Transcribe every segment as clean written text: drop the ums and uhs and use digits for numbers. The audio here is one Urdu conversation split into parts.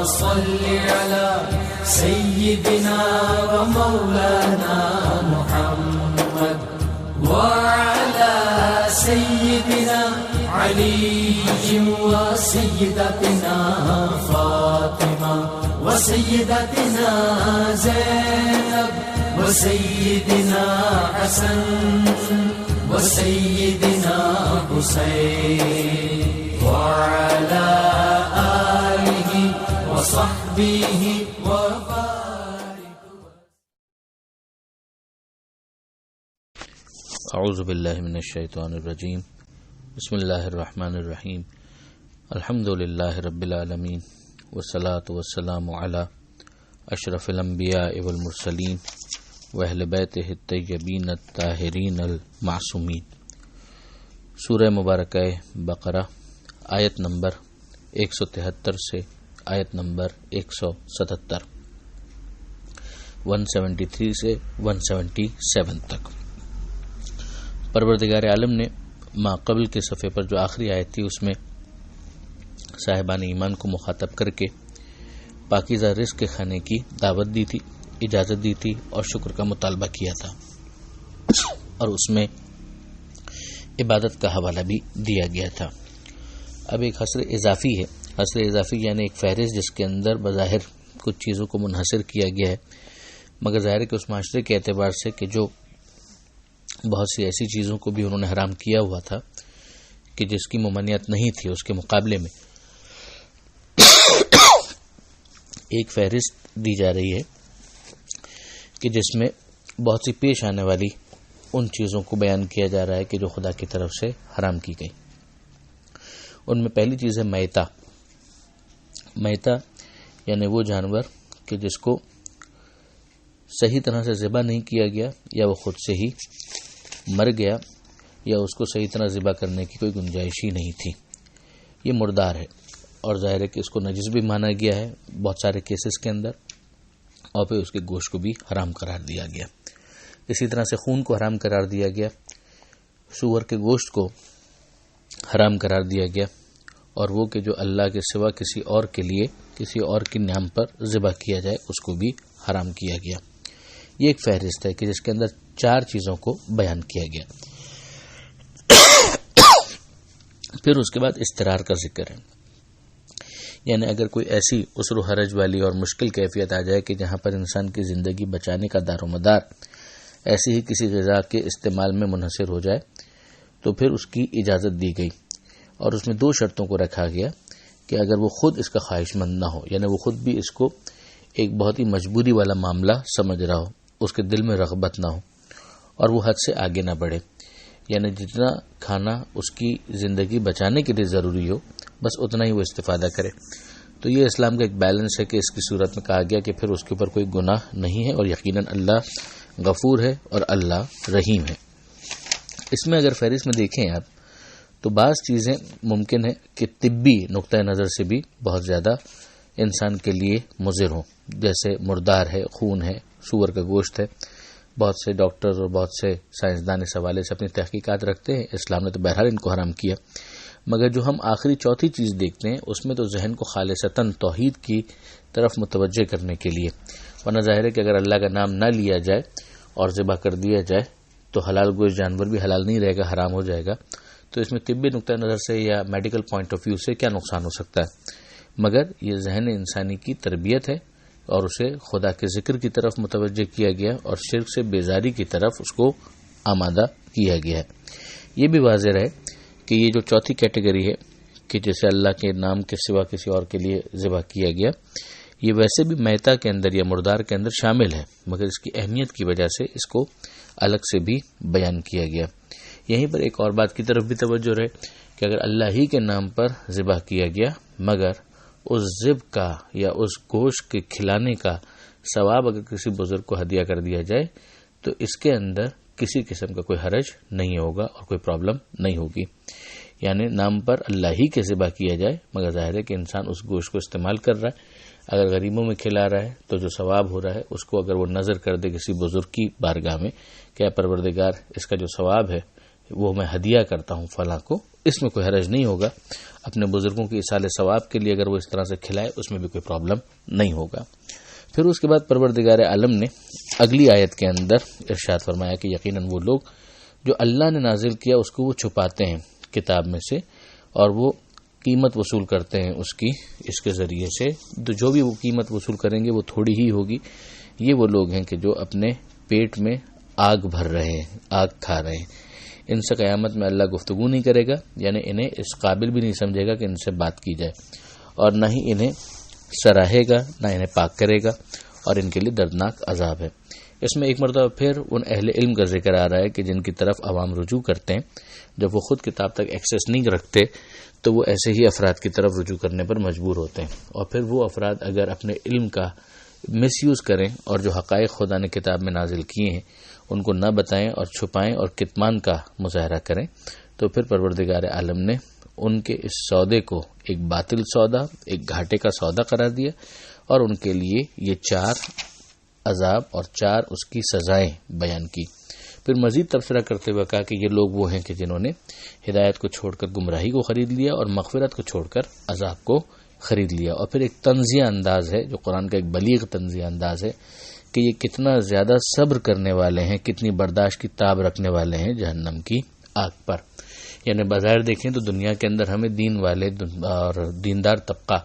صل على سيدنا ومولانا محمد وعلى سيدنا علي وسيدتنا فاطمة وسيدتنا زينب وسيدنا حسن وسيدنا حسين وعلى آله وصحبه وبارك. اعوذ باللہ من الشیطان الرجیم. بسم اللہ الرحمن الرحیم. الحمد للہ رب العالمین والصلاة والسلام علی اشرف الانبیاء والمرسلین واہل بیتہ الطیبین الطاہرین المعصومین. سورہ مبارکہ بقرہ آیت نمبر 173 سے آیت نمبر 177، 173 سے 177 تک. پروردگار عالم نے ما قبل کے صفحے پر جو آخری آیت تھی اس میں صاحبان ایمان کو مخاطب کر کے پاکیزہ رزق کے کھانے کی دعوت دی تھی، اجازت دی تھی اور شکر کا مطالبہ کیا تھا، اور اس میں عبادت کا حوالہ بھی دیا گیا تھا. اب ایک حصر اضافی ہے. حصر اضافی یعنی ایک فہرست جس کے اندر بظاہر کچھ چیزوں کو منحصر کیا گیا ہے، مگر ظاہر ہے کہ اس معاشرے کے اعتبار سے کہ جو بہت سی ایسی چیزوں کو بھی انہوں نے حرام کیا ہوا تھا کہ جس کی ممانعت نہیں تھی، اس کے مقابلے میں ایک فہرست دی جا رہی ہے کہ جس میں بہت سی پیش آنے والی ان چیزوں کو بیان کیا جا رہا ہے کہ جو خدا کی طرف سے حرام کی گئی. ان میں پہلی چیز ہے میتہ. میتہ یعنی وہ جانور کہ جس کو صحیح طرح سے ذبح نہیں کیا گیا، یا وہ خود سے ہی مر گیا، یا اس کو صحیح طرح ذبح کرنے کی کوئی گنجائش ہی نہیں تھی. یہ مردار ہے، اور ظاہر ہے کہ اس کو نجس بھی مانا گیا ہے بہت سارے کیسز کے اندر، اور پھر اس کے گوشت کو بھی حرام قرار دیا گیا. اسی طرح سے خون کو حرام قرار دیا گیا، سور کے گوشت کو حرام قرار دیا گیا، اور وہ کہ جو اللہ کے سوا کسی اور کے لیے کسی اور کے نام پر ذبح کیا جائے اس کو بھی حرام کیا گیا. یہ ایک فہرست ہے کہ جس کے اندر 4 چیزوں کو بیان کیا گیا. پھر اس کے بعد استرار کا ذکر ہے، یعنی اگر کوئی ایسی عسر و حرج والی اور مشکل کیفیت آ جائے کہ جہاں پر انسان کی زندگی بچانے کا دار و مدار ایسی ہی کسی غذا کے استعمال میں منحصر ہو جائے تو پھر اس کی اجازت دی گئی، اور اس میں 2 شرطوں کو رکھا گیا کہ اگر وہ خود اس کا خواہش مند نہ ہو، یعنی وہ خود بھی اس کو ایک بہت ہی مجبوری والا معاملہ سمجھ رہا ہو، اس کے دل میں رغبت نہ ہو، اور وہ حد سے آگے نہ بڑھے، یعنی جتنا کھانا اس کی زندگی بچانے کے لیے ضروری ہو بس اتنا ہی وہ استفادہ کرے. تو یہ اسلام کا ایک بیلنس ہے کہ اس کی صورت میں کہا گیا کہ پھر اس کے اوپر کوئی گناہ نہیں ہے، اور یقیناً اللہ غفور ہے اور اللہ رحیم ہے. اس میں اگر فہرست میں دیکھیں آپ تو بعض چیزیں ممکن ہے کہ طبی نقطہ نظر سے بھی بہت زیادہ انسان کے لیے مضر ہوں، جیسے مردار ہے، خون ہے، سور کا گوشت ہے. بہت سے ڈاکٹرز اور بہت سے سائنسدان اس حوالے سے اپنی تحقیقات رکھتے ہیں. اسلام نے تو بہرحال ان کو حرام کیا، مگر جو ہم آخری چوتھی چیز دیکھتے ہیں اس میں تو ذہن کو خالصتاً توحید کی طرف متوجہ کرنے کے لیے، ورنہ ظاہر ہے کہ اگر اللہ کا نام نہ لیا جائے اور ذبح کر دیا جائے تو حلال گوشت جانور بھی حلال نہیں رہے گا، حرام ہو جائے گا. تو اس میں طبی نقطہ نظر سے یا میڈیکل پوائنٹ آف ویو سے کیا نقصان ہو سکتا ہے، مگر یہ ذہن انسانی کی تربیت ہے اور اسے خدا کے ذکر کی طرف متوجہ کیا گیا اور شرک سے بیزاری کی طرف اس کو آمادہ کیا گیا ہے. یہ بھی واضح ہے کہ یہ جو چوتھی کیٹیگری ہے کہ جسے اللہ کے نام کے سوا کسی اور کے لیے ذبح کیا گیا، یہ ویسے بھی میتہ کے اندر یا مردار کے اندر شامل ہے، مگر اس کی اہمیت کی وجہ سے اس کو الگ سے بھی بیان کیا گیا. یہیں پر ایک اور بات کی طرف بھی توجہ رہے کہ اگر اللہ ہی کے نام پر ذبح کیا گیا، مگر اس ذبح کا یا اس گوشت کے کھلانے کا ثواب اگر کسی بزرگ کو ہدیہ کر دیا جائے تو اس کے اندر کسی قسم کا کوئی حرج نہیں ہوگا اور کوئی پرابلم نہیں ہوگی. یعنی نام پر اللہ ہی کے ذبح کیا جائے، مگر ظاہر ہے کہ انسان اس گوشت کو استعمال کر رہا ہے، اگر غریبوں میں کھلا رہا ہے تو جو ثواب ہو رہا ہے اس کو اگر وہ نظر کر دے کسی بزرگ کی بارگاہ میں کہ اے پروردگار اس کا جو ثواب ہے وہ میں ہدیہ کرتا ہوں فلاں کو، اس میں کوئی حرج نہیں ہوگا. اپنے بزرگوں کی ایصال ثواب کے لیے اگر وہ اس طرح سے کھلائے اس میں بھی کوئی پرابلم نہیں ہوگا. پھر اس کے بعد پروردگار عالم نے اگلی آیت کے اندر ارشاد فرمایا کہ یقیناً وہ لوگ جو اللہ نے نازل کیا اس کو وہ چھپاتے ہیں کتاب میں سے اور وہ قیمت وصول کرتے ہیں اس کے ذریعے سے. تو جو بھی وہ قیمت وصول کریں گے وہ تھوڑی ہی ہوگی. یہ وہ لوگ ہیں کہ جو اپنے پیٹ میں آگ بھر رہے ہیں، آگ کھا رہے ہیں. ان سے قیامت میں اللہ گفتگو نہیں کرے گا، یعنی انہیں اس قابل بھی نہیں سمجھے گا کہ ان سے بات کی جائے، اور نہ ہی انہیں سراہے گا، نہ انہیں پاک کرے گا، اور ان کے لیے دردناک عذاب ہے. اس میں ایک مرتبہ پھر ان اہل علم کا ذکر آ رہا ہے کہ جن کی طرف عوام رجوع کرتے ہیں. جب وہ خود کتاب تک ایکسیس نہیں رکھتے تو وہ ایسے ہی افراد کی طرف رجوع کرنے پر مجبور ہوتے ہیں، اور پھر وہ افراد اگر اپنے علم کا مس یوز کریں اور جو حقائق خدا نے کتاب میں نازل کیے ہیں ان کو نہ بتائیں اور چھپائیں اور کتمان کا مظاہرہ کریں، تو پھر پروردگار عالم نے ان کے اس سودے کو ایک باطل سودا، ایک گھاٹے کا سودا قرار دیا، اور ان کے لیے یہ 4 عذاب اور 4 اس کی سزائیں بیان کی. پھر مزید تبصرہ کرتے ہوئے کہا کہ یہ لوگ وہ ہیں کہ جنہوں نے ہدایت کو چھوڑ کر گمراہی کو خرید لیا اور مغفرت کو چھوڑ کر عذاب کو خرید لیا. اور پھر ایک طنزیہ انداز ہے جو قرآن کا ایک بلیغ طنزیہ انداز ہے کہ یہ کتنا زیادہ صبر کرنے والے ہیں، کتنی برداشت کی تاب رکھنے والے ہیں جہنم کی آگ پر. یعنی بظاہر دیکھیں تو دنیا کے اندر ہمیں دین والے اور دیندار طبقہ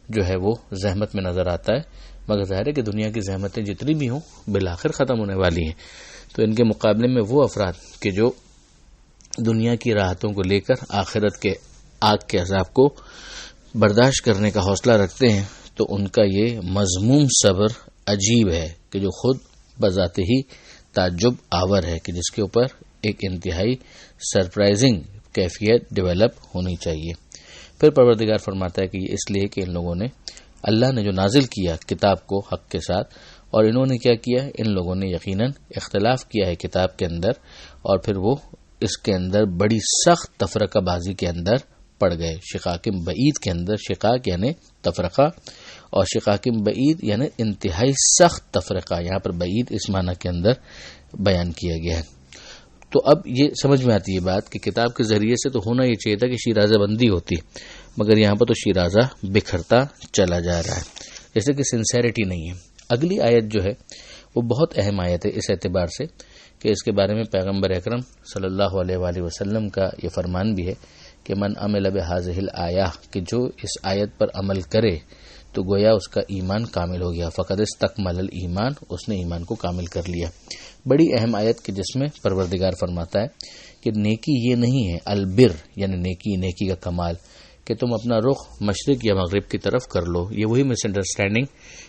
جو ہے وہ زحمت میں نظر آتا ہے، مگر ظاہر ہے کہ دنیا کی زحمتیں جتنی بھی ہوں بالآخر ختم ہونے والی ہیں. تو ان کے مقابلے میں وہ افراد کہ جو دنیا کی راحتوں کو لے کر آخرت کے آگ کے عذاب کو برداشت کرنے کا حوصلہ رکھتے ہیں، تو ان کا یہ مذموم صبر عجیب ہے کہ جو خود بذات ہی تعجب آور ہے، کہ جس کے اوپر ایک انتہائی سرپرائزنگ کیفیت ڈیولپ ہونی چاہیے. پھر پروردگار فرماتا ہے کہ یہ اس لیے کہ ان لوگوں نے اللہ نے جو نازل کیا کتاب کو حق کے ساتھ، اور انہوں نے کیا کیا، ان لوگوں نے یقیناً اختلاف کیا ہے کتاب کے اندر، اور پھر وہ اس کے اندر بڑی سخت تفرقہ بازی کے اندر پڑ گئے. شقاق بعید کے اندر، شقاق یعنی تفرقہ اور شقاق بعید یعنی انتہائی سخت تفرقہ، یہاں پر بعید اس معنی کے اندر بیان کیا گیا ہے. تو اب یہ سمجھ میں آتی ہے بات کہ کتاب کے ذریعے سے تو ہونا یہ چاہیے تھا کہ شیرازہ بندی ہوتی، مگر یہاں پر تو شیرازہ بکھرتا چلا جا رہا ہے، جیسے کہ سنسیریٹی نہیں ہے. اگلی آیت جو ہے وہ بہت اہم آیت ہے اس اعتبار سے کہ اس کے بارے میں پیغمبر اکرم صلی اللہ علیہ وآلہ وسلم کا یہ فرمان بھی ہے کہ من عمل بہذہ الآیہ، کہ جو اس آیت پر عمل کرے تو گویا اس کا ایمان کامل ہو گیا. فقد استکمل الایمان، اس نے ایمان کو کامل کر لیا. بڑی اہم آیت کہ جس میں پروردگار فرماتا ہے کہ نیکی یہ نہیں ہے البر، یعنی نیکی کا کمال کہ تم اپنا رخ مشرق یا مغرب کی طرف کر لو. یہ وہی مس انڈرسٹینڈنگ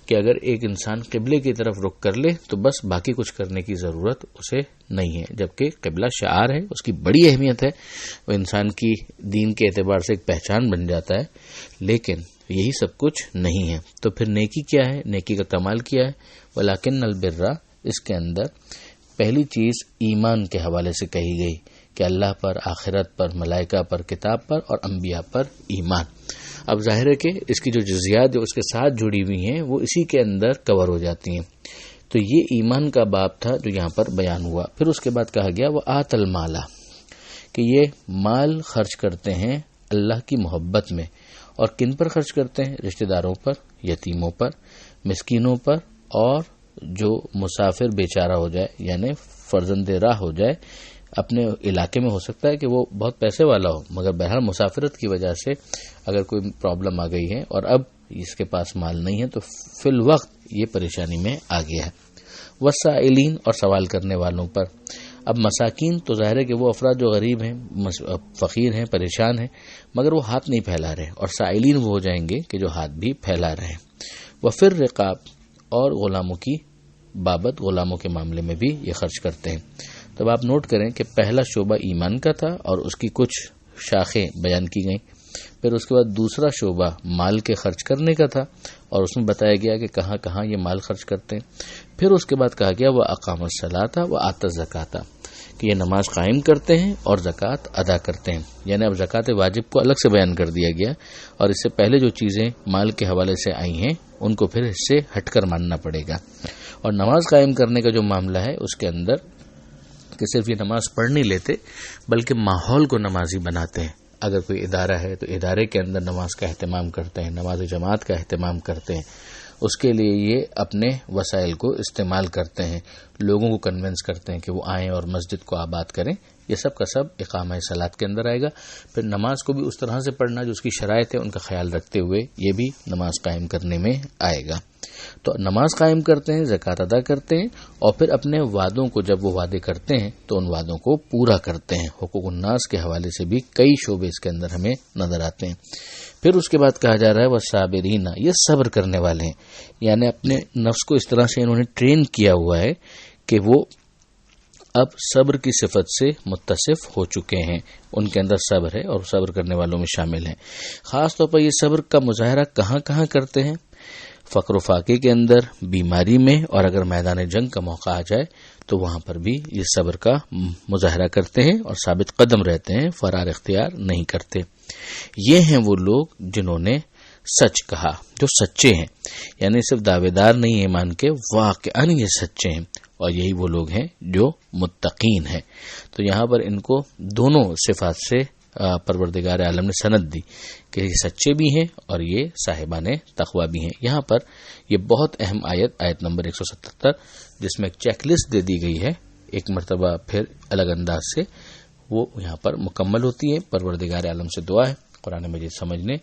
کہ اگر ایک انسان قبلے کی طرف رخ کر لے تو بس باقی کچھ کرنے کی ضرورت اسے نہیں ہے، جبکہ قبلہ شعار ہے، اس کی بڑی اہمیت ہے، وہ انسان کی دین کے اعتبار سے ایک پہچان بن جاتا ہے، لیکن یہی سب کچھ نہیں ہے. تو پھر نیکی کیا ہے، نیکی کا کمال کیا ہے؟ ولیکن البر، اس کے اندر پہلی چیز ایمان کے حوالے سے کہی گئی کہ اللہ پر، آخرت پر، ملائکہ پر، کتاب پر اور انبیاء پر ایمان. اب ظاہر ہے کہ اس کی جو جزیات جو اس کے ساتھ جڑی ہوئی ہیں وہ اسی کے اندر کور ہو جاتی ہیں. تو یہ ایمان کا باب تھا جو یہاں پر بیان ہوا. پھر اس کے بعد کہا گیا وہ آت المالا، کہ یہ مال خرچ کرتے ہیں اللہ کی محبت میں. اور کن پر خرچ کرتے ہیں؟ رشتہ داروں پر، یتیموں پر، مسکینوں پر، اور جو مسافر بیچارہ ہو جائے یعنی فرزند راہ ہو جائے. اپنے علاقے میں ہو سکتا ہے کہ وہ بہت پیسے والا ہو، مگر بہرحال مسافرت کی وجہ سے اگر کوئی پرابلم آ گئی ہے اور اب اس کے پاس مال نہیں ہے تو فی الوقت یہ پریشانی میں آ گیا ہے. وسائلین، اور سوال کرنے والوں پر. اب مساکین تو ظاہر ہے کہ وہ افراد جو غریب ہیں، فقیر ہیں، پریشان ہیں، مگر وہ ہاتھ نہیں پھیلا رہے، اور سائلین وہ ہو جائیں گے کہ جو ہاتھ بھی پھیلا رہے ہیں. وفر رقاب، اور غلاموں کی بابت، غلاموں کے معاملے میں بھی یہ خرچ کرتے ہیں. تب آپ نوٹ کریں کہ پہلا شعبہ ایمان کا تھا اور اس کی کچھ شاخیں بیان کی گئیں. پھر اس کے بعد دوسرا شعبہ مال کے خرچ کرنے کا تھا اور اس میں بتایا گیا کہ کہاں کہاں یہ مال خرچ کرتے ہیں. پھر اس کے بعد کہا گیا وہ اقام الصلاۃ و آت الزکاۃ، کہ یہ نماز قائم کرتے ہیں اور زکوٰۃ ادا کرتے ہیں. یعنی اب زکوٰۃ واجب کو الگ سے بیان کر دیا گیا، اور اس سے پہلے جو چیزیں مال کے حوالے سے آئی ہیں ان کو پھر اس سے ہٹ کر ماننا پڑے گا. اور نماز قائم کرنے کا جو معاملہ ہے اس کے اندر کہ صرف یہ نماز پڑھ نہیں لیتے بلکہ ماحول کو نمازی بناتے ہیں. اگر کوئی ادارہ ہے تو ادارے کے اندر نماز کا اہتمام کرتے ہیں، نماز جماعت کا اہتمام کرتے ہیں، اس کے لیے یہ اپنے وسائل کو استعمال کرتے ہیں، لوگوں کو کنونس کرتے ہیں کہ وہ آئیں اور مسجد کو آباد کریں، یہ سب کا سب اقامہ صلاۃ کے اندر آئے گا۔ پھر نماز کو بھی اس طرح سے پڑھنا جو اس کی شرائط ہے ان کا خیال رکھتے ہوئے یہ بھی نماز قائم کرنے میں آئے گا۔ تو نماز قائم کرتے ہیں، زکوٰۃ ادا کرتے ہیں، اور پھر اپنے وعدوں کو جب وہ وعدے کرتے ہیں تو ان وعدوں کو پورا کرتے ہیں۔ حقوق الناس کے حوالے سے بھی کئی شعبے اس کے اندر ہمیں نظر آتے ہیں۔ پھر اس کے بعد کہا جا رہا ہے والصابرین، یہ صبر کرنے والے ہیں، یعنی اپنے نفس کو اس طرح سے انہوں نے ٹرین کیا ہوا ہے کہ وہ اب صبر کی صفت سے متصف ہو چکے ہیں، ان کے اندر صبر ہے اور صبر کرنے والوں میں شامل ہیں۔ خاص طور پر یہ صبر کا مظاہرہ کہاں کہاں کرتے ہیں؟ فقر و فاقے کے اندر، بیماری میں، اور اگر میدان جنگ کا موقع آ جائے تو وہاں پر بھی یہ صبر کا مظاہرہ کرتے ہیں اور ثابت قدم رہتے ہیں، فرار اختیار نہیں کرتے۔ یہ ہیں وہ لوگ جنہوں نے سچ کہا، جو سچے ہیں، یعنی صرف دعوے دار نہیں ایمان کے، واقعاً یہ سچے ہیں، اور یہی وہ لوگ ہیں جو متقین ہیں۔ تو یہاں پر ان کو دونوں صفات سے پروردگار عالم نے سند دی کہ یہ سچے بھی ہیں اور یہ صاحبان تقوی بھی ہیں۔ یہاں پر یہ بہت اہم آیت نمبر 177 جس میں ایک چیک لسٹ دے دی گئی ہے، ایک مرتبہ پھر الگ انداز سے وہ یہاں پر مکمل ہوتی ہے۔ پروردگار عالم سے دعا ہے قرآن مجید سمجھنے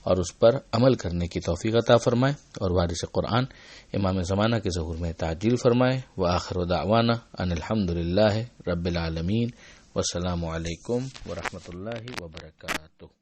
اور اس پر عمل کرنے کی توفیق عطا فرمائے، اور وارث قرآن امام زمانہ کے ظہور میں تعجیل فرمائے۔ وآخر دعوانا ان الحمدللہ رب العالمین، والسلام علیکم ورحمۃ اللہ وبرکاتہ۔